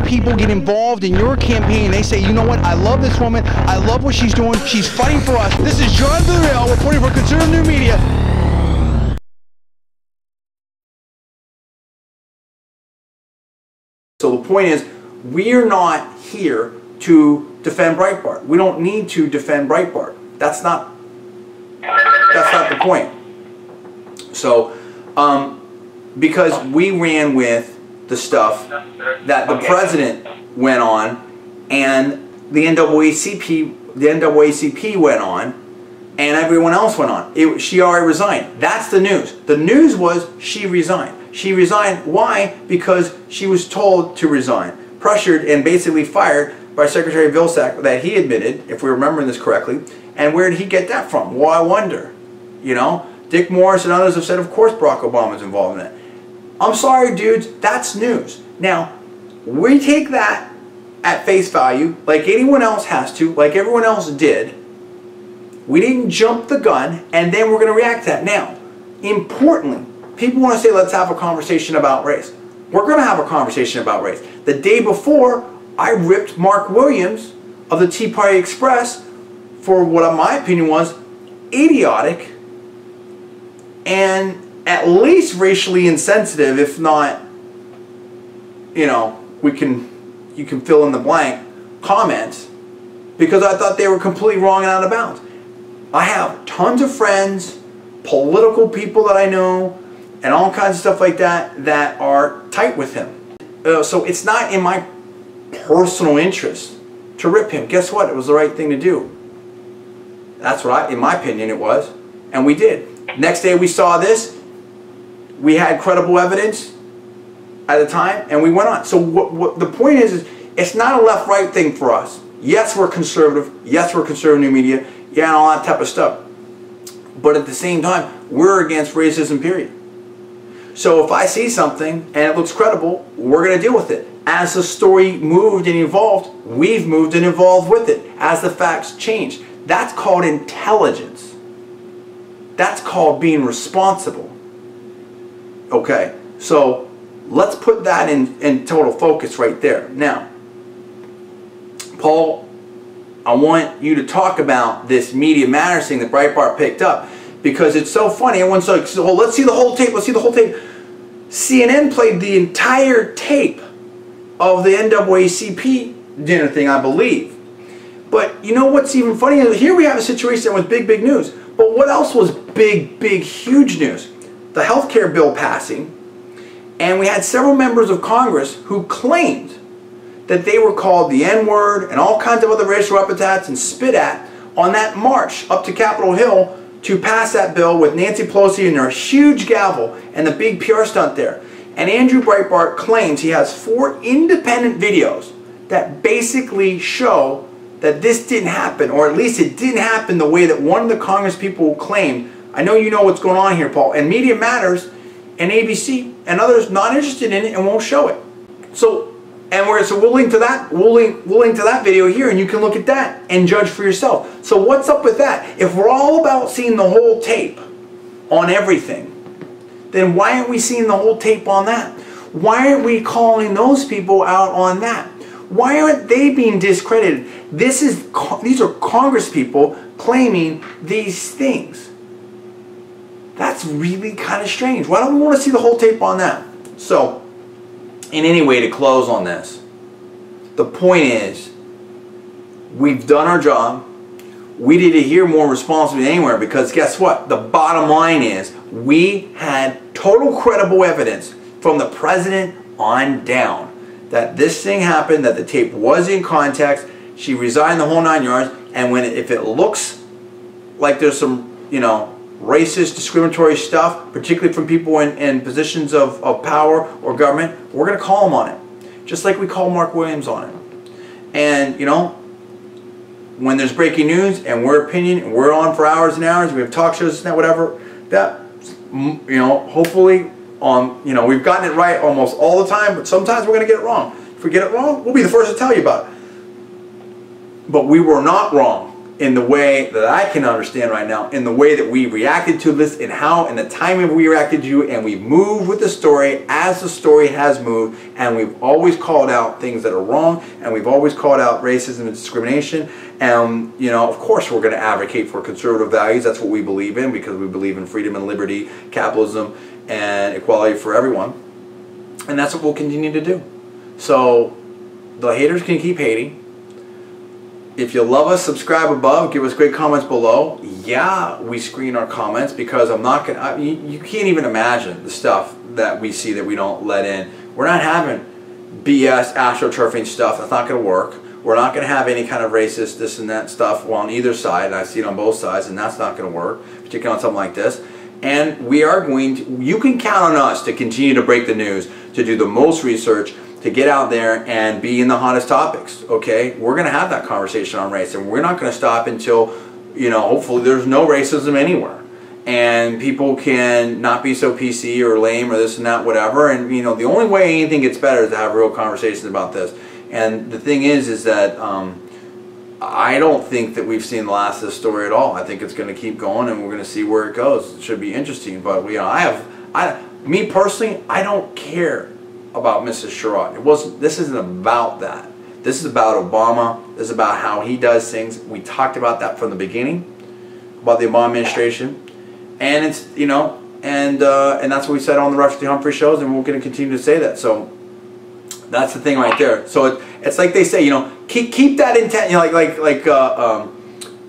people get involved in your campaign. They say, you know what, I love this woman, I love what she's doing, she's fighting for us. This is John Vilsack reporting for Conservative New Media. So the point is, we're not here to defend Breitbart. We don't need to defend Breitbart. That's not the point. So, because we ran with the stuff that the president went on, and the NAACP went on, and everyone else went on. She already resigned. That's the news. The news was she resigned. She resigned. Why? Because she was told to resign, pressured, and basically fired by Secretary Vilsack, that he admitted, if we're remembering this correctly. And where did he get that from? Well, I wonder. You know, Dick Morris and others have said, of course Barack Obama's involved in it. I'm sorry, dudes, that's news. Now, we take that at face value, like anyone else has to, like everyone else did. We didn't jump the gun, and then we're going to react to that. Now, importantly, people want to say, let's have a conversation about race. We're going to have a conversation about race. The day before, I ripped Mark Williams of the Tea Party Express for what my opinion was idiotic and at least racially insensitive, if not, you know, you can fill in the blank, comments, because I thought they were completely wrong and out of bounds. I have tons of friends, political people that I know, and all kinds of stuff like that that are tight with him. So it's not in my personal interest to rip him. Guess what? It was the right thing to do. That's what in my opinion, it was. And we did. Next day we saw this. We had credible evidence at the time, and we went on. So what the point is it's not a left-right thing for us. Yes, we're conservative. Yes, we're conservative new media. Yeah, and all that type of stuff. But at the same time, we're against racism, period. So if I see something and it looks credible, we're going to deal with it. As the story moved and evolved, we've moved and evolved with it as the facts changed. That's called intelligence. That's called being responsible. Okay, so let's put that in total focus right there. Now, Paul, I want you to talk about this Media Matters thing that Breitbart picked up, because it's so funny. Everyone's like, so, well, let's see the whole tape, let's see the whole tape. CNN played the entire tape of the NAACP dinner thing, I believe. But you know what's even funnier? Here we have a situation with big news. But what else was big, huge news? The health care bill passing, and we had several members of Congress who claimed that they were called the N-word and all kinds of other racial epithets and spit at on that march up to Capitol Hill to pass that bill with Nancy Pelosi and her huge gavel and the big PR stunt there. And Andrew Breitbart claims he has 4 independent videos that basically show that this didn't happen, or at least it didn't happen the way that one of the Congress people claimed. I know you know what's going on here, Paul. And Media Matters and ABC and others not interested in it and won't show it. So we'll link to that. We'll link to that video here, and you can look at that and judge for yourself. So what's up with that? If we're all about seeing the whole tape on everything, then why aren't we seeing the whole tape on that? Why aren't we calling those people out on that? Why aren't they being discredited? These are Congress people claiming these things. That's really kind of strange. Why don't we want to see the whole tape on that? So, in any way, to close on this, the point is, we've done our job. We did it here more responsibly than anywhere, because guess what? The bottom line is, we had total credible evidence from the president on down that this thing happened, that the tape was in context, she resigned the whole 9 yards, and if it looks like there's some, you know, racist, discriminatory stuff, particularly from people in positions of power or government, we're going to call them on it. Just like we call Mark Williams on it. And, you know, when there's breaking news and we're opinion and we're on for hours and hours, we have talk shows and whatever, that, you know, hopefully, you know, we've gotten it right almost all the time, but sometimes we're going to get it wrong. If we get it wrong, we'll be the first to tell you about it. But we were not wrong. in the way that I can understand right now, in the way that we reacted to this, and how, and the timing we reacted to, and we moved with the story as the story has moved, and we've always called out things that are wrong, and we've always called out racism and discrimination, and you know, of course we're going to advocate for conservative values. That's what we believe in, because we believe in freedom and liberty, capitalism, and equality for everyone, and that's what we'll continue to do. So the haters can keep hating. If you love us, subscribe above, give us great comments below. Yeah, we screen our comments, because I'm not gonna, you can't even imagine the stuff that we see that we don't let in. We're not having BS astroturfing stuff. That's not gonna work. We're not gonna have any kind of racist this and that stuff on either side, and I see it on both sides, and that's not gonna work, particularly on something like this. And we are going to, you can count on us to continue to break the news, to do the most research, to get out there and be in the hottest topics, okay? We're going to have that conversation on race, and we're not going to stop until, you know, hopefully there's no racism anywhere. And people can not be so PC or lame or this and that, whatever. And, you know, the only way anything gets better is to have real conversations about this. And the thing is that I don't think that we've seen the last of this story at all. I think it's going to keep going, and we're going to see where it goes. It should be interesting. But, you know, me personally, I don't care about Mrs. Sherrod. This isn't about that. This is about Obama. This is about how he does things. We talked about that from the beginning, about the Obama administration, and it's, you know, and that's what we said on the Rush to Humphrey shows, and we're going to continue to say that. So that's the thing right there. So it's like they say, you know, keep that intent. You know,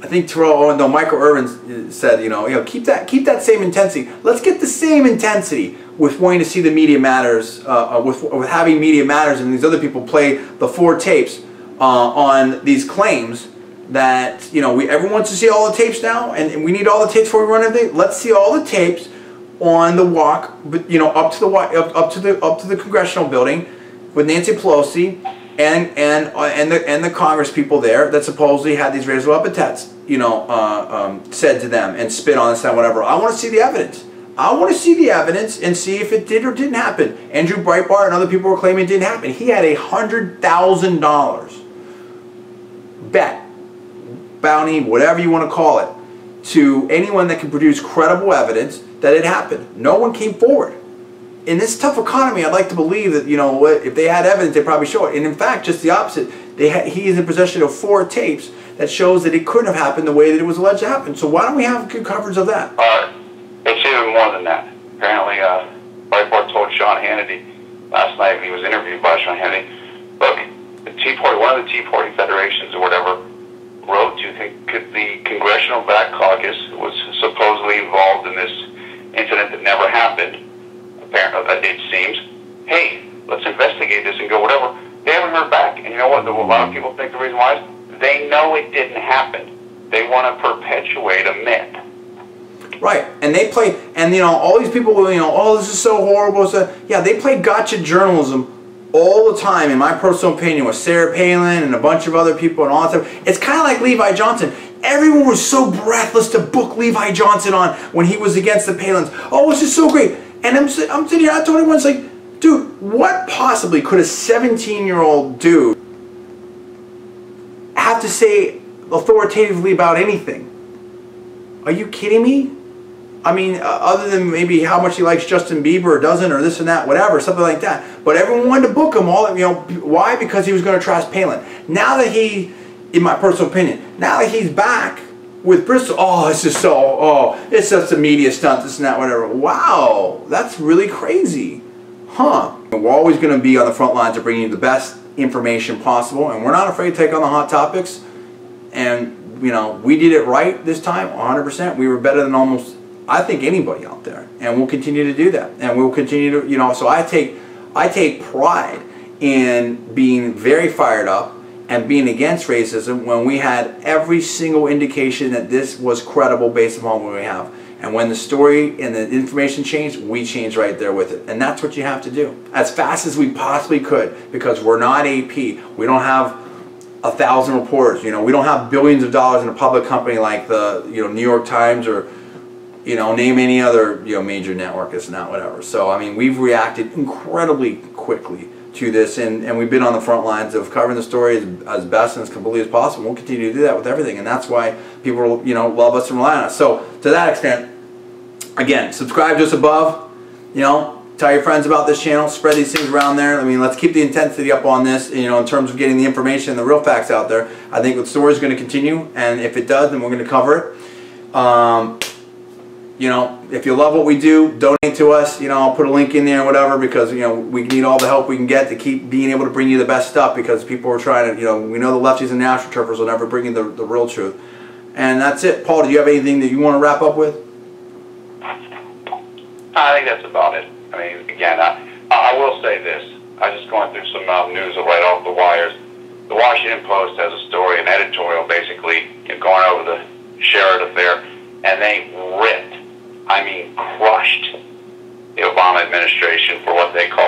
I think Michael Irvin said, you know, keep that same intensity. Let's get the same intensity with wanting to see the media matters, with having media matters, and these other people play the 4 tapes on these claims that, you know, everyone wants to see all the tapes now, and we need all the tapes before we run everything. Let's see all the tapes on the walk, but you know, up to the congressional building with Nancy Pelosi and the Congress people there that supposedly had these racial epithets, you know, said to them and spit on us and whatever. I want to see the evidence. I want to see the evidence and see if it did or didn't happen. Andrew Breitbart and other people were claiming it didn't happen. He had a $100,000 bet, bounty, whatever you want to call it, to anyone that can produce credible evidence that it happened. No one came forward. In this tough economy, I'd like to believe that, you know, if they had evidence, they'd probably show it. And in fact, just the opposite. He is in possession of 4 tapes that shows that it couldn't have happened the way that it was alleged to happen. So why don't we have good coverage of that? It's even more than that. Apparently, Breitbart told Sean Hannity last night when he was interviewed by Sean Hannity, look, the Tea Party, one of the Tea Party federations or whatever, wrote to the Congressional Black Caucus, was supposedly involved in this incident that never happened. Apparently, it seems, hey, let's investigate this and go whatever. They haven't heard back. And you know what? A lot of people think the reason why is they know it didn't happen. They want to perpetuate a myth. Right, and they play, and you know, all these people, you know, oh, this is so horrible. So, yeah, they play gotcha journalism all the time, in my personal opinion, with Sarah Palin and a bunch of other people and all that stuff. It's kind of like Levi Johnson. Everyone was so breathless to book Levi Johnson on when he was against the Palins. Oh, this is so great. And I'm sitting here, I told everyone, it's like, dude, what possibly could a 17-year-old dude have to say authoritatively about anything? Are you kidding me? I mean, other than maybe how much he likes Justin Bieber or doesn't, or this and that, whatever, something like that. But everyone wanted to book him all, you know, why? Because he was going to trash Palin. Now that he, in my personal opinion, now that he's back with Bristol, oh, this is so, oh, it's just a media stunt, this and that, whatever. Wow, that's really crazy. Huh. We're always going to be on the front lines of bringing you the best information possible, and we're not afraid to take on the hot topics. And, you know, we did it right this time, 100%. We were better than almost, I think, anybody out there. And we'll continue to do that. And we'll continue to, you know, so I take pride in being very fired up and being against racism when we had every single indication that this was credible based upon what we have. And when the story and the information changed, we changed right there with it. And that's what you have to do. As fast as we possibly could, because we're not AP. We don't have 1,000 reporters. You know, we don't have billions of dollars in a public company like the, you know, New York Times, or, you know, name any other, you know, major network, it's not, whatever. So, I mean, we've reacted incredibly quickly to this, and we've been on the front lines of covering the story as best and as completely as possible. We'll continue to do that with everything, and that's why people, you know, love us and rely on us. So to that extent, again, subscribe just above, you know, tell your friends about this channel, spread these things around there. I mean, let's keep the intensity up on this, you know, in terms of getting the information and the real facts out there. I think the story is going to continue, and if it does, then we're going to cover it. You know, if you love what we do, donate to us. You know, I'll put a link in there or whatever, because, you know, we need all the help we can get to keep being able to bring you the best stuff, because people are trying to, you know, we know the lefties and astroturfers will never bring you the real truth. And that's it. Paul, do you have anything that you want to wrap up with? I think that's about it. I mean, again, I will say this. I was just going through some news right off the wires. The Washington Post has a story, an editorial, basically, you know, going over the Sherrod affair, and they ripped, I mean crushed, the Obama administration for what they call